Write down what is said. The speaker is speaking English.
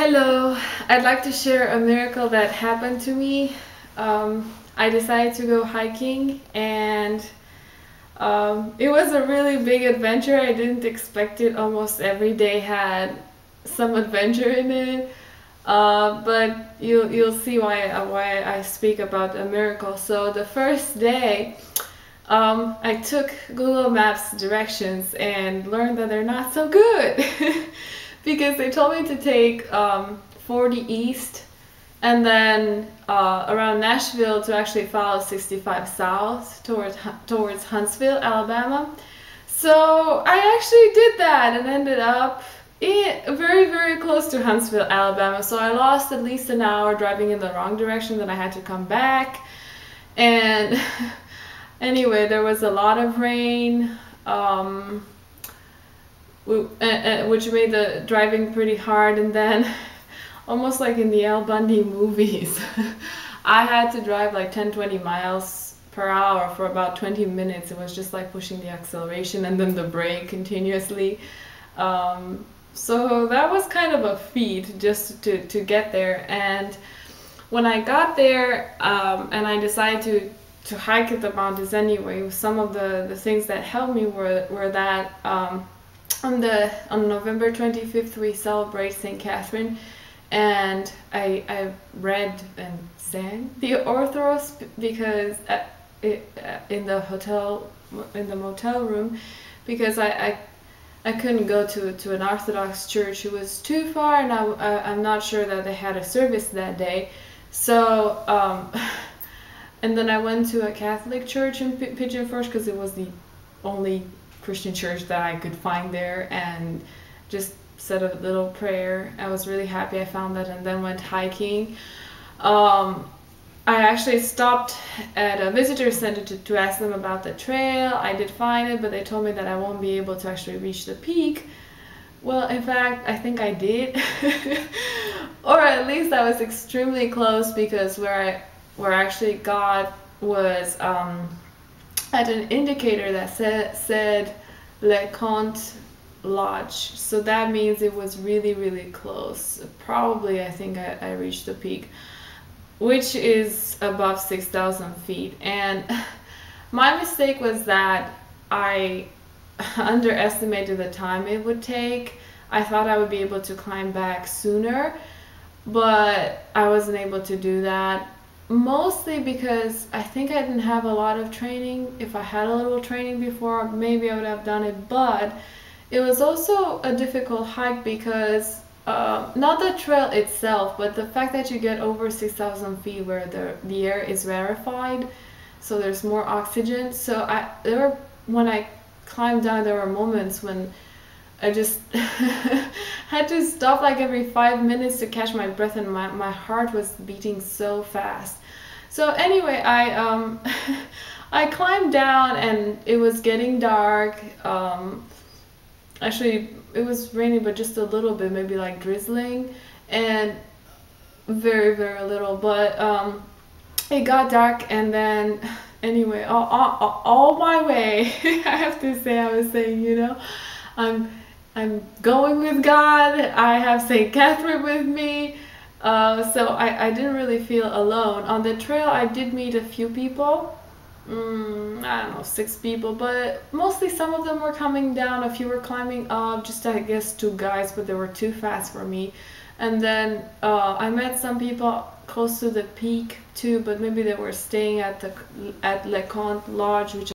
Hello, I'd like to share a miracle that happened to me. I decided to go hiking and it was a really big adventure. I didn't expect it. Almost every day had some adventure in it. But you'll see why I speak about a miracle. So the first day, I took Google Maps directions and learned that they're not so good because they told me to take 40 east and then around Nashville to actually follow 65 south towards Huntsville, Alabama. So I actually did that and ended up very, very close to Huntsville, Alabama. So I lost at least an hour driving in the wrong direction, then I had to come back. And anyway, there was a lot of rain, which made the driving pretty hard. And then, almost like in the Al Bundy movies, I had to drive like 10-20 miles per hour for about 20 minutes. It was just like pushing the acceleration and then the brake continuously. So that was kind of a feat just to get there. And when I got there and I decided to hike at the mountains anyway, some of the things that helped me were that on November 25th we celebrate St. Catherine, and I read and sang the Orthros because in the motel room, because I couldn't go to an Orthodox church. It was too far, and I'm not sure that they had a service that day. So and then I went to a Catholic church in Pigeon Forge because it was the only Christian church that I could find there, and just said a little prayer. I was really happy I found that, and then went hiking. I actually stopped at a visitor center to ask them about the trail. I did find it, but they told me that I won't be able to actually reach the peak. Well, in fact, I think I did. Or at least I was extremely close, because where I actually got was at an indicator that said Le Conte Lodge. So that means it was really, really close. Probably I think I reached the peak, which is above 6,000 feet. And my mistake was that I underestimated the time it would take. I thought I would be able to climb back sooner, but I wasn't able to do that. Mostly because I think I didn't have a lot of training. If I had a little training before, maybe I would have done it. But it was also a difficult hike because not the trail itself, but the fact that you get over 6,000 feet where the air is rarefied, so there's more oxygen. So when I climbed down, there were moments when I just had to stop like every 5 minutes to catch my breath, and my heart was beating so fast. So anyway, I I climbed down and it was getting dark. Actually, it was raining, but just a little bit, maybe like drizzling, and very, very little. But it got dark, and then anyway, all my way, I have to say, I was saying, I'm going with God. I have St. Catherine with me. So I didn't really feel alone. On the trail, I did meet a few people. I don't know, 6 people, but mostly some of them were coming down. A few were climbing up, just I guess 2 guys, but they were too fast for me. And then I met some people close to the peak too, but maybe they were staying at Le Conte Lodge, which